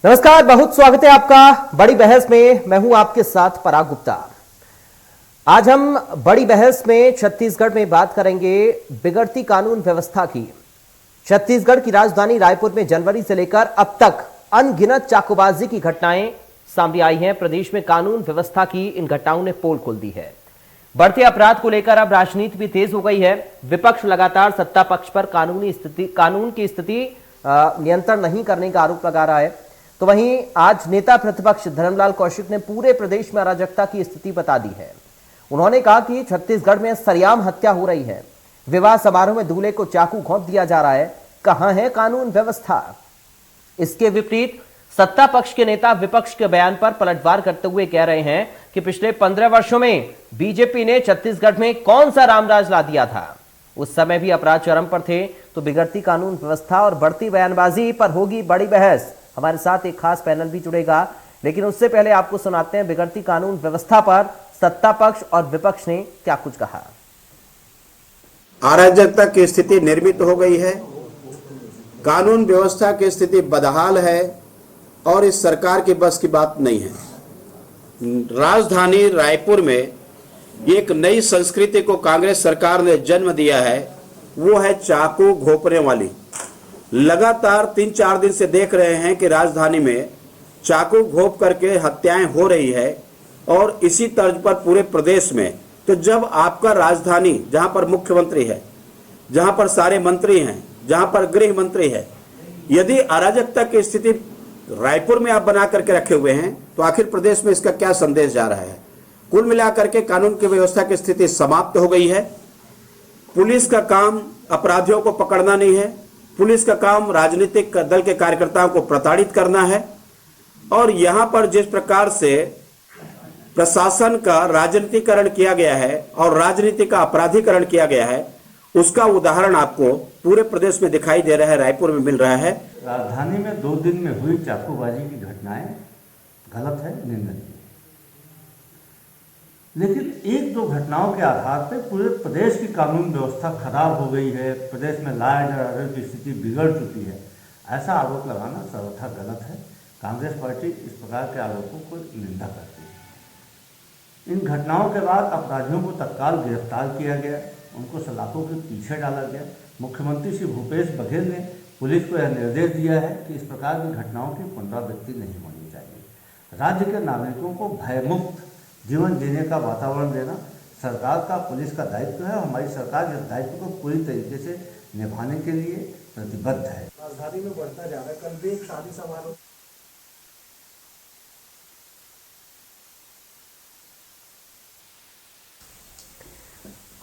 नमस्कार, बहुत स्वागत है आपका बड़ी बहस में। मैं हूं आपके साथ पराग गुप्ता। आज हम बड़ी बहस में छत्तीसगढ़ में बात करेंगे बिगड़ती कानून व्यवस्था की। छत्तीसगढ़ की राजधानी रायपुर में जनवरी से लेकर अब तक अनगिनत चाकूबाजी की घटनाएं सामने आई हैं। प्रदेश में कानून व्यवस्था की इन घटनाओं ने पोल खोल दी है। बढ़ते अपराध को लेकर अब राजनीति भी तेज हो गई है। विपक्ष लगातार सत्ता पक्ष पर कानून की स्थिति नियंत्रण नहीं करने का आरोप लगा रहा है। तो वहीं आज नेता प्रतिपक्ष धर्मलाल कौशिक ने पूरे प्रदेश में अराजकता की स्थिति बता दी है। उन्होंने कहा कि छत्तीसगढ़ में सरेआम हत्या हो रही है, विवाह समारोह में दूल्हे को चाकू घोंप दिया जा रहा है। कहां है कानून व्यवस्था? इसके विपरीत सत्ता पक्ष के नेता विपक्ष के बयान पर पलटवार करते हुए कह रहे हैं कि पिछले 15 वर्षों में बीजेपी ने छत्तीसगढ़ में कौन सा रामराज ला दिया था। उस समय भी अपराध चरम पर थे। तो बिगड़ती कानून व्यवस्था और बढ़ती बयानबाजी पर होगी बड़ी बहस। हमारे साथ एक खास पैनल भी जुड़ेगा, लेकिन उससे पहले आपको सुनाते हैं बिगड़ती कानून व्यवस्था पर सत्ता पक्ष और विपक्ष ने क्या कुछ कहा। अराजकता की स्थिति निर्मित हो गई है, कानून व्यवस्था की स्थिति बदहाल है और इस सरकार की बस की बात नहीं है। राजधानी रायपुर में एक नई संस्कृति को कांग्रेस सरकार ने जन्म दिया है, वो है चाकू घोंपने वाली। लगातार 3-4 दिन से देख रहे हैं कि राजधानी में चाकू घोंप करके हत्याएं हो रही है और इसी तर्ज पर पूरे प्रदेश में। तो जब आपका राजधानी, जहां पर मुख्यमंत्री है, जहां पर सारे मंत्री हैं, जहां पर गृह मंत्री है, यदि अराजकता की स्थिति रायपुर में आप बना करके रखे हुए हैं तो आखिर प्रदेश में इसका क्या संदेश जा रहा है? कुल मिलाकर के कानून की व्यवस्था की स्थिति समाप्त हो गई है। पुलिस का काम अपराधियों को पकड़ना नहीं है, पुलिस का काम राजनीतिक दल के कार्यकर्ताओं को प्रताड़ित करना है। और यहां पर जिस प्रकार से प्रशासन का राजनीतिकरण किया गया है और राजनीति का अपराधीकरण किया गया है, उसका उदाहरण आपको पूरे प्रदेश में दिखाई दे रहा है, रायपुर में मिल रहा है। राजधानी में 2 दिन में हुई चाकूबाजी की घटनाएं गलत है, निंदनीय। लेकिन 1-2 घटनाओं के आधार पर पूरे प्रदेश की कानून व्यवस्था खराब हो गई है, प्रदेश में लॉ एंड ऑर्डर की स्थिति बिगड़ चुकी है, ऐसा आरोप लगाना सर्वथा गलत है। कांग्रेस पार्टी इस प्रकार के आरोपों को निंदा करती है। इन घटनाओं के बाद अपराधियों को तत्काल गिरफ्तार किया गया, उनको सलाखों के पीछे डाला गया। मुख्यमंत्री श्री भूपेश बघेल ने पुलिस को यह निर्देश दिया है कि इस प्रकार की घटनाओं की पुनरावृत्ति नहीं होनी चाहिए। राज्य के नागरिकों को भयमुक्त जीवन जीने का वातावरण देना सरकार का, पुलिस का दायित्व है। हमारी सरकार इस दायित्व को पूरी तरीके से निभाने के लिए प्रतिबद्ध है। राजधानी में बढ़ता जा रहा है। कल भी एक शादी समारोह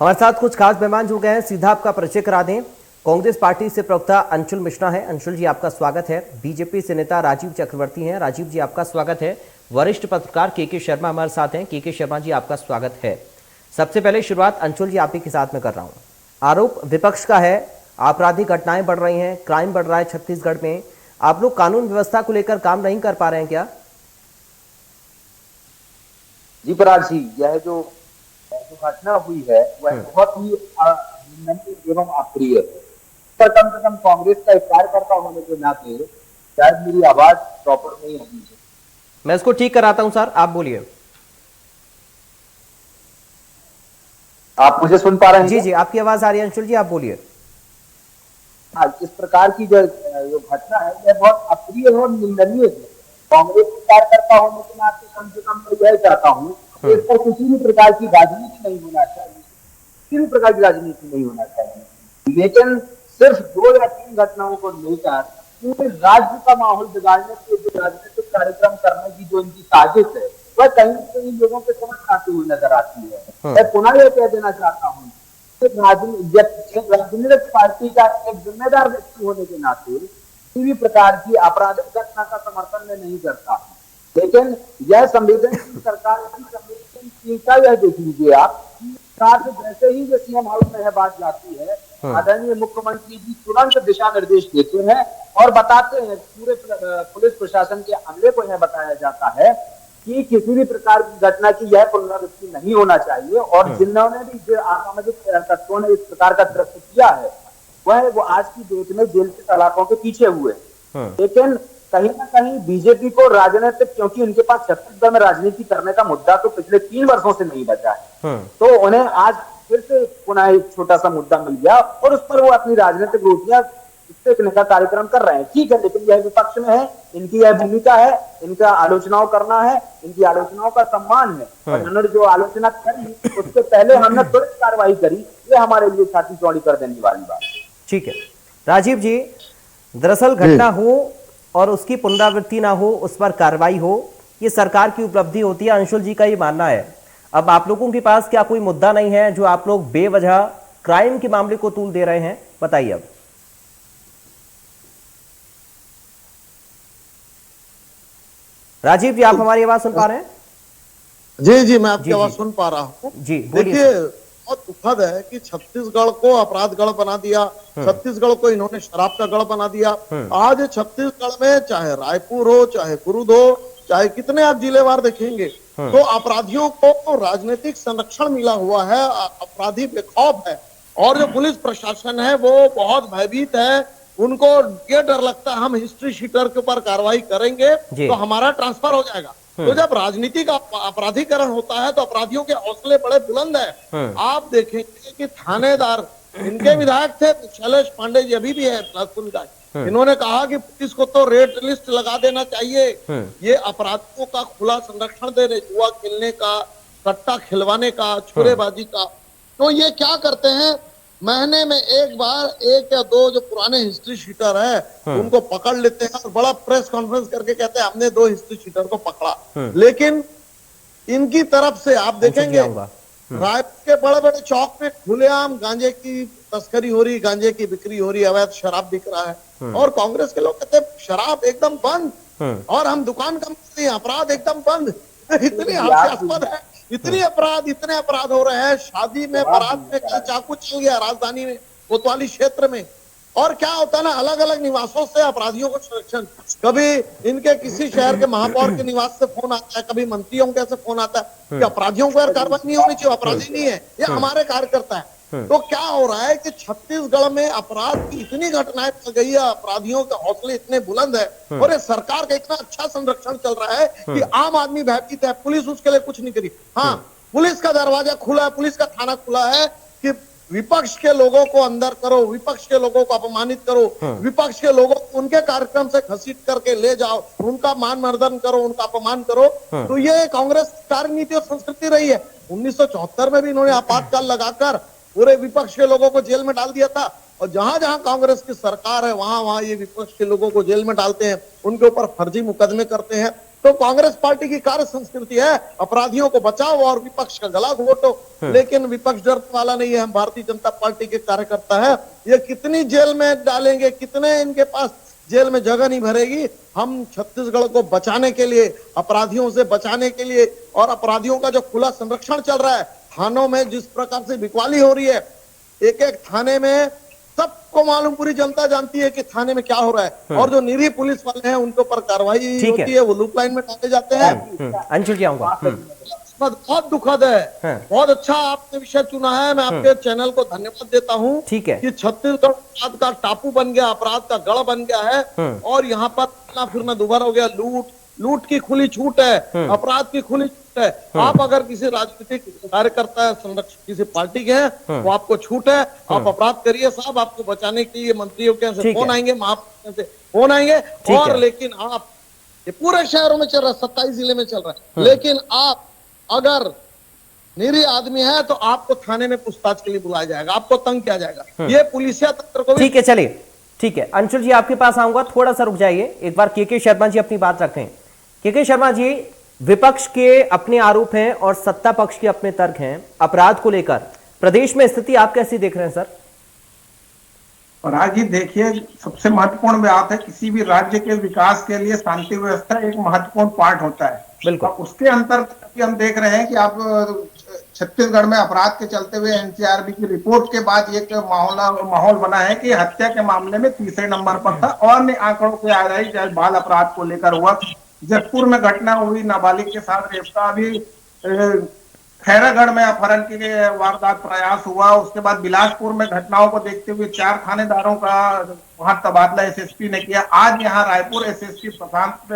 हमारे साथ कुछ खास मेहमान जुड़ गए हैं, सीधा आपका परिचय करा दें। कांग्रेस पार्टी से प्रवक्ता अंशुल मिश्रा है। अंशुल जी, आपका स्वागत है। बीजेपी से नेता राजीव चक्रवर्ती हैं। राजीव जी, आपका स्वागत है। वरिष्ठ पत्रकार के शर्मा हमारे साथ हैं। के शर्मा जी, आपका स्वागत है। सबसे पहले शुरुआत अंशुल जी आप ही के साथ में कर रहा हूं। आरोप विपक्ष का है, आपराधिक घटनाएं बढ़ रही हैं, क्राइम बढ़ रहा है छत्तीसगढ़ में। आप लोग कानून व्यवस्था को लेकर काम नहीं कर पा रहे हैं क्या? जी पराग जी, यह जो घटना हुई है वह बहुत ही निंदनीय एवं अप्रिय है। पर कम से कम कांग्रेस का एक कार्यकर्ता होने के नाते शायद मेरी आवाज प्रॉपर नहीं आई है। मैं इसको ठीक कराता हूं सर, आप बोलिए। आप मुझे सुन पा रहे हैं? जी जी, आपकी आवाज आ रही है अंशुल जी, आप बोलिए। हाँ, इस प्रकार की जो घटना है यह बहुत अप्रिय और निंदनीय है। कांग्रेस के कार्यकर्ता होने के नाते कम से कम मैं यह चाहता हूँ इस पर किसी भी प्रकार की राजनीति नहीं होना चाहिए, किसी भी प्रकार की राजनीति नहीं होना चाहिए। लेकिन सिर्फ 2 या 3 घटनाओं को लेकर पूरे राज्य का माहौल बिगाड़ने के जो राजनीतिक कार्यक्रम करने की जो इनकी साजिश है वह कहीं न कहीं लोगों के समझ आती हुई नजर आती है। मैं पुनः यह कह देना चाहता हूँ राजनीतिक पार्टी का एक जिम्मेदार व्यक्ति होने के नाते किसी भी प्रकार की आपराधिक घटना का समर्थन मैं नहीं करता हूँ। लेकिन यह संवेदनशील सरकार की संवेदनशीलता यह देख लीजिए आप, जैसे ही जो सीएम हाउस में यह बात जाती है, आदरणीय मुख्यमंत्री जी तुरंत दिशा निर्देश देते हैं और बताते हैं, पूरे पुलिस प्रशासन के अमले को यह बताया जाता है कि किसी भी प्रकार की घटना की यह पुनरावृत्ति नहीं होना चाहिए। और जिन्होंने भी जो असामाजिक तत्वों ने इस प्रकार का कृत्य किया है वो आज की डेट में जेल के सलाखों के पीछे हुए। लेकिन कहीं ना कहीं बीजेपी को राजनीतिक, क्योंकि उनके पास छत्तीसगढ़ में राजनीति करने का मुद्दा तो पिछले 3 वर्षों से नहीं बचा है, तो उन्हें आज फिर से पुनः एक छोटा सा मुद्दा मिल गया और उस पर वो अपनी राजनीतिक रोटियां सेकने का कार्यक्रम कर रहे हैं। ठीक है, लेकिन यह विपक्ष में है, इनकी यह भूमिका है, इनका आलोचनाओं करना है, इनकी आलोचनाओं का सम्मान है। और उन्होंने जो आलोचना करी उससे पहले हमने तुरंत कार्रवाई करी, ये हमारे लिए छाती चौड़ी कर देने वाली बात। ठीक है राजीव जी, दरअसल घटना हो और उसकी पुनरावृत्ति ना हो, उस पर कार्रवाई हो, ये सरकार की उपलब्धि होती है, अंशुल जी का ये मानना है। अब आप लोगों के पास क्या कोई मुद्दा नहीं है जो आप लोग बेवजह क्राइम के मामले को तूल दे रहे हैं? बताइए। अब राजीव जी, आप हमारी आवाज सुन पा रहे हैं? जी जी, मैं आपकी आवाज सुन पा रहा हूँ जी, देखिए, बहुत दुखद है कि छत्तीसगढ़ को अपराध गढ़ बना दिया, छत्तीसगढ़ को इन्होंने शराब का गढ़ बना दिया। आज छत्तीसगढ़ में चाहे रायपुर हो, चाहे कुरुद हो, चाहे कितने आप जिलेवार देखेंगे, तो अपराधियों को राजनीतिक संरक्षण मिला हुआ है, अपराधी बेखौफ है। और जो पुलिस प्रशासन है वो बहुत भयभीत है, उनको ये डर लगता है हम हिस्ट्री शीटर के ऊपर कार्रवाई करेंगे तो हमारा ट्रांसफर हो जाएगा। तो जब राजनीति का अपराधीकरण होता है तो अपराधियों के हौसले बड़े बुलंद है। आप देखेंगे कि थानेदार, इनके विधायक थे शैलेश पांडे जी, अभी भी है बिलासपुर विधायक, इन्होंने कहा कि पुलिस को तो रेड लिस्ट लगा देना चाहिए, ये अपराधियों का खुला संरक्षण दे रहे, जुआ खेलने का, सट्टा खिलवाने का, छुरेबाजी का। तो ये क्या करते हैं, महीने में एक बार 1 या 2 जो पुराने हिस्ट्री शीटर है उनको पकड़ लेते हैं और बड़ा प्रेस कॉन्फ्रेंस करके कहते हैं हमने 2 हिस्ट्री शीटर को पकड़ा। लेकिन इनकी तरफ से आप देखेंगे रायपुर के बड़े बड़े चौक में खुलेआम गांजे की तस्करी हो रही, गांजे की बिक्री हो रही, अवैध शराब बिक रहा है। और कांग्रेस के लोग कहते हैं शराब एकदम बंद और हम दुकान कम करते हैं, अपराध एकदम बंद। इतनी हास्यास्पद है, इतने अपराध हो रहे हैं। शादी में, बारात में कल चाकू चल गया राजधानी में, कोतवाली क्षेत्र में। और क्या होता है ना, अलग अलग निवासों से अपराधियों को संरक्षण, कभी इनके किसी शहर के महापौर के निवास से फोन आता है, कभी मंत्रियों के से फोन आता है कि अपराधियों को यार कार्रवाई नहीं होनी चाहिए, अपराधी नहीं है, ये हमारे कार्यकर्ता है। तो क्या हो रहा है कि छत्तीसगढ़ में अपराध की इतनी घटनाएं बढ़ गई है, अपराधियों के हौसले इतने बुलंद है और ये सरकार का इतना अच्छा संरक्षण चल रहा है कि आम आदमी भयभीत है, पुलिस उसके लिए कुछ नहीं करी। हाँ, पुलिस का दरवाजा खुला है, पुलिस का थाना खुला है कि विपक्ष के लोगों को अंदर करो, विपक्ष के लोगों को अपमानित करो, विपक्ष के लोगों को उनके कार्यक्रम से घसीट करके ले जाओ, उनका मान मर्दन करो, उनका अपमान करो। तो ये कांग्रेस कार्यनीति और संस्कृति रही है। 1974 में भी इन्होंने आपातकाल लगाकर पूरे विपक्ष के लोगों को जेल में डाल दिया था और जहां जहां कांग्रेस की सरकार है वहां ये विपक्ष के लोगों को जेल में डालते हैं, उनके ऊपर फर्जी मुकदमे करते हैं। तो कांग्रेस पार्टी की कार्य संस्कृति है अपराधियों को बचाओ और विपक्ष का गला घोटो। लेकिन विपक्ष डरने वाला नहीं है, हम भारतीय जनता पार्टी के कार्यकर्ता है। ये कितनी जेल में डालेंगे, कितने इनके पास जेल में जगह नहीं भरेगी। हम छत्तीसगढ़ को बचाने के लिए, अपराधियों से बचाने के लिए और अपराधियों का जो खुला संरक्षण चल रहा है, थानों में जिस प्रकार से बिकवाली हो रही है, एक एक थाने में सबको मालूम, पूरी जनता जानती है कि थाने में क्या हो रहा है। और जो निरीह पुलिस वाले हैं उनके ऊपर कार्रवाई होती है, वो लूप लाइन में डाले जाते हैं। अंशुल जी आऊंगा। बहुत दुखद है। बहुत अच्छा आपने विषय चुना है, मैं आपके चैनल को धन्यवाद देता हूँ। ठीक है कि छत्तीसगढ़ अपराध का टापू बन गया, अपराध का गढ़ बन गया है और यहाँ पर फिर दोबारा हो गया। लूट की खुली छूट है, अपराध की खुली छूट है। आप अगर किसी राजनीतिक कार्यकर्ता संरक्षक किसी पार्टी के हैं तो आपको छूट है, आप अपराध करिए साहब, आपको बचाने के लिए मंत्रियों के से फोन आएंगे, महापौर से फोन आएंगे। और लेकिन आप, ये पूरे शहरों में चल रहा है, 27 जिले में चल रहा है, लेकिन आप अगर निरीह आदमी है तो आपको थाने में पूछताछ के लिए बुलाया जाएगा, आपको तंग किया जाएगा। ये पुलिसिया तंत्र को भी। ठीक है, चलिए ठीक है। अंशुल जी आपके पास आऊंगा, थोड़ा सा रुक जाइए, एक बार के शर्मा जी अपनी बात रखें। के शर्मा जी, विपक्ष के अपने आरोप हैं और सत्ता पक्ष के अपने तर्क हैं अपराध को लेकर, प्रदेश में स्थिति आप कैसी देख रहे हैं सर? पराग जी देखिए, सबसे महत्वपूर्ण बात है, किसी भी राज्य के विकास के लिए शांति व्यवस्था एक महत्वपूर्ण पार्ट होता है। बिल्कुल। उसके अंतर्गत हम देख रहे हैं कि आप छत्तीसगढ़ में अपराध के चलते हुए एनसीआरबी की रिपोर्ट के बाद एक माहौल बना है कि हत्या के मामले में तीसरे नंबर पर था। और अन्य आंकड़ों पे आ रही, चाहे बाल अपराध को लेकर हुआ, जसपुर में घटना हुई नाबालिग के साथ रेप का, अभी खैरागढ़ में अपहरण के वारदात प्रयास हुआ, उसके बाद बिलासपुर में घटनाओं को देखते हुए 4 थानेदारों का वहां तबादला एसएसपी ने किया। आज यहाँ रायपुर एसएसपी प्रशांत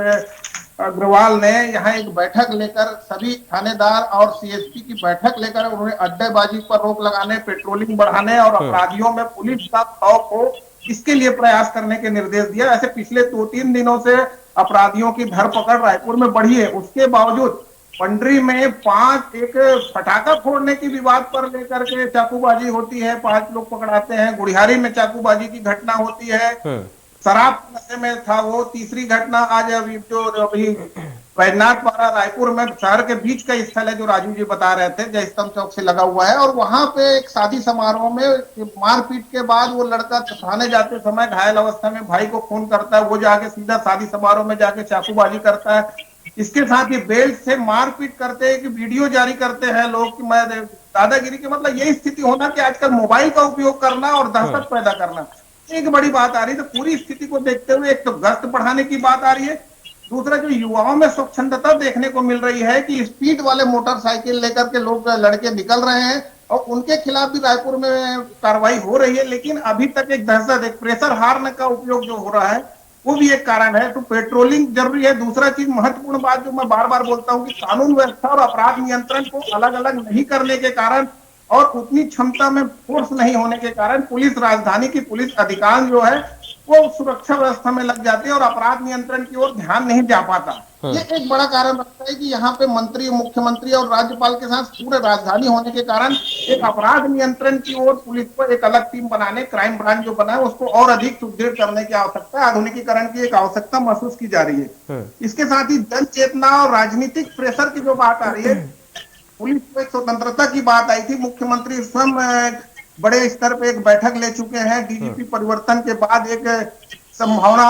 अग्रवाल ने यहाँ एक बैठक लेकर सभी थानेदार और सीएसपी की बैठक लेकर उन्होंने अड्डेबाजी पर रोक लगाने, पेट्रोलिंग बढ़ाने और अपराधियों में पुलिस का खौफ हो इसके लिए प्रयास करने के निर्देश दिया। ऐसे पिछले 2-3 दिनों से अपराधियों की धरपकड़ रायपुर में बढ़ी है। उसके बावजूद पंडरी में 5 एक पटाखा फोड़ने की विवाद पर लेकर के चाकूबाजी होती है, 5 लोग पकड़ाते हैं। गुड़ियारी में चाकूबाजी की घटना होती है, शराब नशे में था वो। तीसरी घटना आज अभी वैद्यनाथ पारा रायपुर में शहर के बीच का स्थल है जो राजू जी बता रहे थे, जयस्तंभ चौक से लगा हुआ है, और वहां पे एक शादी समारोह में मारपीट के बाद वो लड़का थाने जाते समय घायल अवस्था में भाई को फोन करता है, वो जाके सीधा शादी समारोह में जाके चाकूबाजी करता है। इसके साथ ही बेल्ट से मारपीट करते हैं कि वीडियो जारी करते हैं लोग कि मैं दादागिरी के मतलब यही स्थिति होना कि आजकल मोबाइल का उपयोग करना और दहशत पैदा करना एक बड़ी बात आ रही है। तो पूरी स्थिति को देखते हुए एक तो गश्त बढ़ाने की बात आ रही है, दूसरा जो युवाओं में स्वच्छंदता देखने को मिल रही है कि स्पीड वाले मोटरसाइकिल लेकर के लोग लड़के निकल रहे हैं और उनके खिलाफ भी रायपुर में कार्रवाई हो रही है। लेकिन अभी तक एक दहशत, एक प्रेशर हार्न का उपयोग जो हो रहा है वो भी एक कारण है। तो पेट्रोलिंग जरूरी है। दूसरा चीज महत्वपूर्ण बात जो मैं बार बार बोलता हूँ कि कानून व्यवस्था और अपराध नियंत्रण को अलग अलग नहीं करने के कारण और उतनी क्षमता में फोर्स नहीं होने के कारण पुलिस, राजधानी की पुलिस अधिकांश जो है वो सुरक्षा व्यवस्था में लग जाती है और अपराध नियंत्रण की ओर ध्यान नहीं जा पाता। ये एक बड़ा कारण लगता है कि यहाँ पे मंत्री, मुख्यमंत्री और राज्यपाल के साथ पूरे राजधानी होने के कारण एक अपराध नियंत्रण की ओर पुलिस को एक अलग टीम बनाने, क्राइम ब्रांच जो बना है उसको और अधिक सुदृढ़ करने की आवश्यकता, आधुनिकीकरण की एक आवश्यकता महसूस की जा रही है। इसके साथ ही जन चेतना और राजनीतिक प्रेशर की जो बात आ रही है, पुलिस को एक स्वतंत्रता की बात आई थी। मुख्यमंत्री स्वयं बड़े स्तर पे एक बैठक ले चुके हैं। डीजीपी परिवर्तन के बाद एक संभावना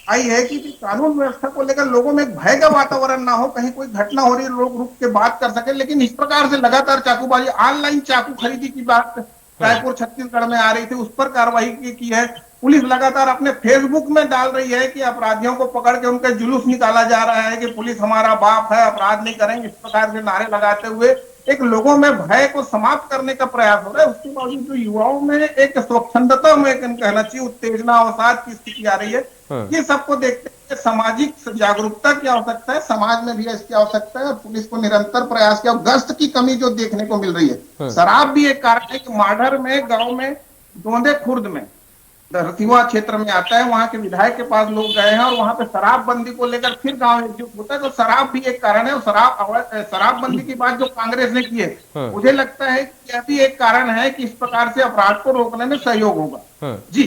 आई है कि कानून व्यवस्था को लेकर लोगों में भय का वातावरण ना हो, कहीं कोई घटना हो रही है लोग रुक के बात कर सके। लेकिन इस प्रकार से लगातार चाकूबाजी, ऑनलाइन चाकू खरीदी की बात रायपुर छत्तीसगढ़ में आ रही थी, उस पर कार्रवाई की है। पुलिस लगातार अपने फेसबुक में डाल रही है कि अपराधियों को पकड़ के उनका जुलूस निकाला जा रहा है कि पुलिस हमारा बाप है, अपराध नहीं करेंगे, इस प्रकार के नारे लगाते हुए एक लोगों में भय को समाप्त करने का प्रयास हो रहा है। उसके बावजूद जो युवाओं में एक स्वच्छंदता में कहना चाहिए उत्तेजना, अवसाद की स्थिति आ रही है। ये सबको देखते हुए सामाजिक जागरूकता की आवश्यकता है, समाज में भी इसकी आवश्यकता है और पुलिस को निरंतर प्रयास किया। गश्त की कमी जो देखने को मिल रही है, शराब भी एक कारण है कि माडर में, गांव में, दोंदे खुर्द में, रतिवा क्षेत्र में आता है, वहां के विधायक के पास लोग गए हैं और वहां पे शराबबंदी को लेकर फिर गांव एकजुट होता है। तो शराब भी एक कारण है और शराबबंदी की बात जो कांग्रेस ने की है, मुझे लगता है कि यह भी एक कारण है कि इस प्रकार से अपराध को रोकने में सहयोग होगा। जी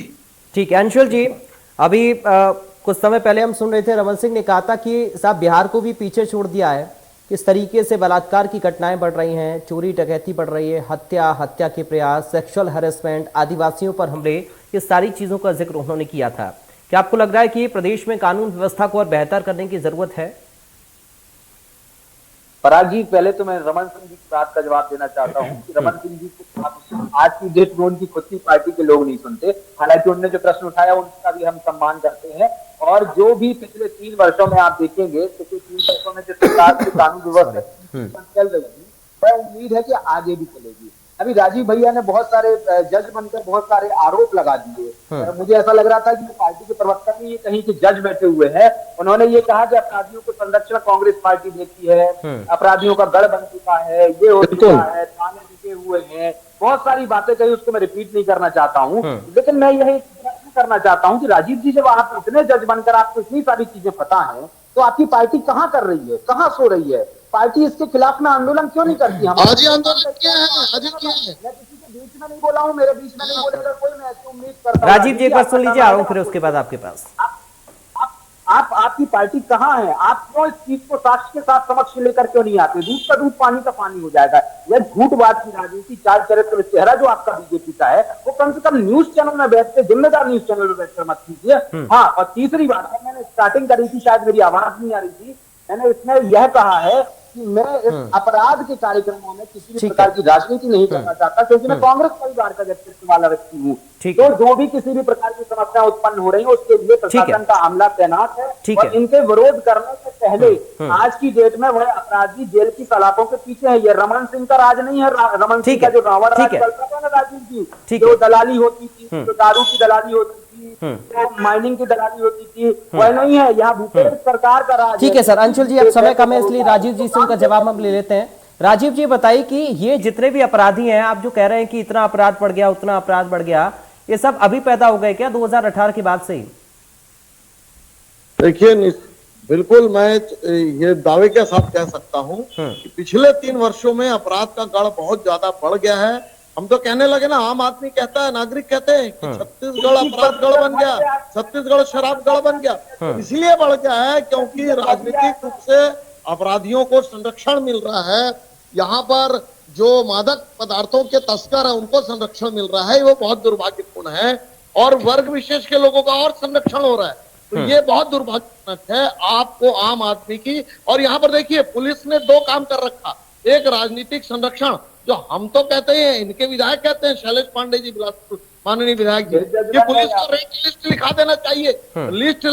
ठीक है अंशुल जी, अभी कुछ समय पहले हम सुन रहे थे रमन सिंह ने कहा था कि साहब बिहार को भी पीछे छोड़ दिया है, किस तरीके से बलात्कार की घटनाएं बढ़ रही हैं, चोरी डकैती बढ़ रही है, हत्या के प्रयास, सेक्सुअल हैरेसमेंट, आदिवासियों पर हमले, ये सारी चीजों का जिक्र उन्होंने किया था। क्या आपको लग रहा है कि प्रदेश में कानून व्यवस्था को और बेहतर करने की जरूरत है? पराग जी, पहले तो मैं रमन सिंह जी की बात का जवाब देना चाहता हूं कि रमन सिंह जी को आज की डेट में उनकी खुद की पार्टी के लोग नहीं सुनते। हालांकि उन्होंने जो प्रश्न उठाया उनका भी हम सम्मान करते हैं और जो भी पिछले 3 वर्षों में आप देखेंगे, पिछले 3 वर्षों में जो सरकार की कानून व्यवस्था चल रही है, वह उम्मीद है कि आगे भी चलेगी। अभी राजीव भैया ने बहुत सारे जज बनकर बहुत सारे आरोप लगा दिए। मुझे ऐसा लग रहा था कि पार्टी के प्रवक्ता में ये कहीं के जज बैठे हुए हैं। उन्होंने ये कहा कि अपराधियों को संरक्षण कांग्रेस पार्टी देती है, अपराधियों का गढ़ बन चुका है, ये हो चुका है, थाने बिके हुए हैं, बहुत सारी बातें कही, उसको मैं रिपीट नहीं करना चाहता हूँ। लेकिन मैं यही प्रश्न करना चाहता हूँ कि राजीव जी, जब आप इतने जज बनकर आपको इतनी सारी चीजें पता है, तो आपकी पार्टी कहाँ कर रही है, कहाँ सो रही है? पार्टी इसके खिलाफ में आंदोलन क्यों नहीं करती? हम आज आंदोलन किया है, आज किया है। मैं किसी के बीच में नहीं बोला हूँ, मेरे बीच में नहीं बोलेगा कोई, मैं ऐसी उम्मीद करता हूँ। राजीव जी एक बार सुन लीजिए, आऊं फिर उसके बाद आपके पास। आपकी पार्टी कहाँ है? आप क्यों इस चीज को साक्ष्य के साथ समक्ष लेकर क्यों नहीं आते? दूध का दूध, पानी का पानी हो जाएगा। यह झूठबाज की राजनीति, चाल चरित्र चेहरा जो आपका बीजेपी का है, वो कम से कम न्यूज चैनल में बैठ के, जिम्मेदार न्यूज चैनल में बैठकर मत कीजिए। हाँ, और तीसरी बात है, मैंने स्टार्टिंग करी थी, शायद मेरी आवाज नहीं आ रही थी, मैंने इसमें यह कहा है कि मैं इस अपराध के कार्यक्रमों में किसी भी ठीक प्रकार की राजनीति नहीं करना चाहता, क्योंकि मैं कांग्रेस परिवार का व्यक्तित्व वाला व्यक्ति हूँ। ठीक तो है। जो भी किसी भी प्रकार की समस्या उत्पन्न हो रही है उसके लिए प्रशासन का अमला तैनात है, ठीक और है। इनके विरोध करने से पहले आज की डेट में वह अपराधी जेल की सलाखों के पीछे है। ये रमन सिंह का राज नहीं है। रमन सिंह का जो रावण राज चलता था ना राजीव जी, जो दलाली होती थी, जो दारू की दलाली होती थी, जो माइनिंग की दलाली होती थी, वह नहीं है। यहाँ भूपेश सरकार का राज। ठीक है सर। अंशुल जी, अब समय कम है इसलिए राजीव जी से उनका जवाब हम ले लेते हैं। राजीव जी बताइए कि ये जितने भी अपराधी हैं, आप जो कह रहे हैं कि इतना अपराध बढ़ गया, उतना अपराध बढ़ गया, ये सब अभी पैदा हो गए क्या 2018 के बाद से ही? देखिए, बिल्कुल मैं ये दावे के साथ कह सकता हूं कि पिछले 3 वर्षों में अपराध का गढ़ बहुत ज्यादा बढ़ गया है। हम तो कहने लगे ना, आम आदमी कहता है, नागरिक कहते हैं कि छत्तीसगढ़ अपराध गढ़ बन गया, छत्तीसगढ़ शराब गढ़ बन गया। इसलिए बढ़ गया है क्योंकि राजनीतिक रूप से अपराधियों को संरक्षण मिल रहा है। यहाँ पर जो मादक पदार्थों के तस्कर है उनको संरक्षण मिल रहा है, वो बहुत दुर्भाग्यपूर्ण है। और वर्ग विशेष के लोगों का और संरक्षण हो रहा है, तो ये बहुत दुर्भाग्यजनक है आपको आम आदमी की। और यहाँ पर देखिए, पुलिस ने 2 काम कर रखा। एक राजनीतिक संरक्षण, जो हम तो कहते हैं, इनके विधायक कहते हैं, शैलेश पांडे जी बिलासपुर माननीय विधायक जी, कि पुलिस को रेड लिस्ट लिखा देना चाहिए, लिस्ट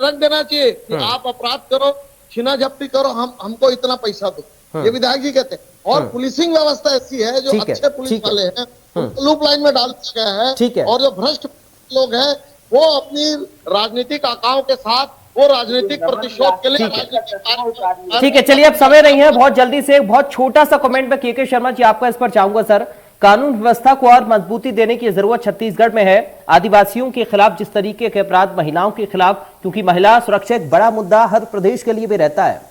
रख देना चाहिए कि आप अपराध करो, छीना झपटी करो, हमको इतना पैसा दो। ये विधायक जी कहते हैं। और पुलिसिंग व्यवस्था ऐसी है, जो अच्छे पुलिस वाले हैं उनको लूप लाइन में डाल दिया गया है, और जो भ्रष्ट लोग हैं वो अपनी राजनीतिक आकाओं के साथ वो राजनीतिक प्रतिशोध के लिए ठीक है। चलिए, अब समय नहीं है, बहुत जल्दी से एक बहुत छोटा सा कमेंट में के शर्मा जी आपका इस पर चाहूंगा। सर, कानून व्यवस्था को और मजबूती देने की जरूरत छत्तीसगढ़ में है। आदिवासियों के खिलाफ जिस तरीके के अपराध, महिलाओं के खिलाफ, क्योंकि महिला सुरक्षा एक बड़ा मुद्दा हर प्रदेश के लिए भी रहता है।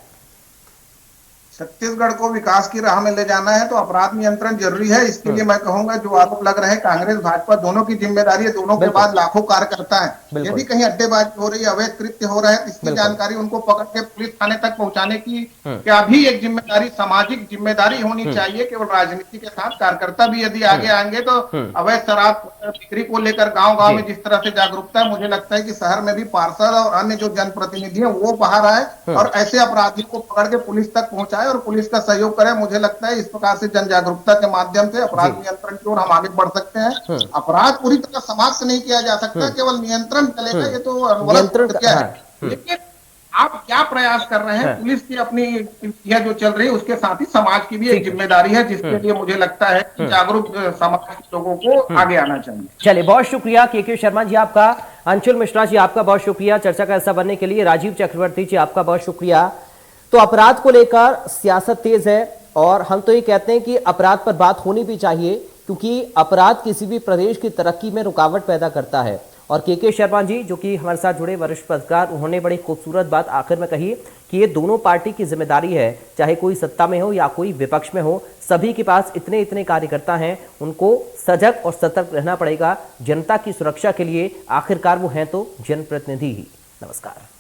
छत्तीसगढ़ को विकास की राह में ले जाना है तो अपराध नियंत्रण जरूरी है। इसके लिए मैं कहूंगा, जो आरोप लग रहे हैं, कांग्रेस भाजपा दोनों की जिम्मेदारी है। दोनों के बाद लाखों कार्यकर्ता है। यदि कहीं अड्डेबाजी हो रही है, अवैध कृत्य हो रहा है, तो इसकी जानकारी उनको पकड़ के पुलिस थाने तक पहुंचाने की क्या भी एक जिम्मेदारी, सामाजिक जिम्मेदारी होनी चाहिए। केवल राजनीति के साथ कार्यकर्ता भी यदि आगे आएंगे तो अवैध शराब बिक्री को लेकर गाँव-गाँव में जिस तरह से जागरूकता है, मुझे लगता है कि शहर में भी पार्षद और अन्य जो जनप्रतिनिधि है वो बाहर आए और ऐसे अपराधियों को पकड़ के पुलिस तक पहुंचाए और पुलिस का सहयोग करें। मुझे लगता है इस प्रकार से जन जागरूकता के माध्यम से अपराध नियंत्रण की ओर हम आगे बढ़ सकते हैं। अपराध पूरी तरह समाप्त नहीं किया जा सकता, केवल नियंत्रण चलेगा, ये तो अनवरत क्या है। लेकिन आप क्या प्रयास कर रहे हैं, पुलिस की अपनी यह जो चल रही है उसके साथ ही समाज की भी एक जिम्मेदारी है, जिसके लिए मुझे लगता है कि जागरूक समाज के लोगों को आगे आना चाहिए। चलिए, बहुत शुक्रिया के शर्मा जी आपका, अंशुल मिश्रा जी आपका बहुत शुक्रिया चर्चा का हिस्सा बनने के लिए, राजीव चक्रवर्ती जी आपका बहुत शुक्रिया। तो अपराध को लेकर सियासत तेज है और हम तो ये कहते हैं कि अपराध पर बात होनी भी चाहिए, क्योंकि अपराध किसी भी प्रदेश की तरक्की में रुकावट पैदा करता है। और के शर्मा जी, जो कि हमारे साथ जुड़े वरिष्ठ पत्रकार, उन्होंने बड़ी खूबसूरत बात आखिर में कही कि ये दोनों पार्टी की जिम्मेदारी है, चाहे कोई सत्ता में हो या कोई विपक्ष में हो, सभी के पास इतने कार्यकर्ता हैं, उनको सजग और सतर्क रहना पड़ेगा जनता की सुरक्षा के लिए। आखिरकार वो हैं तो जनप्रतिनिधि ही। नमस्कार।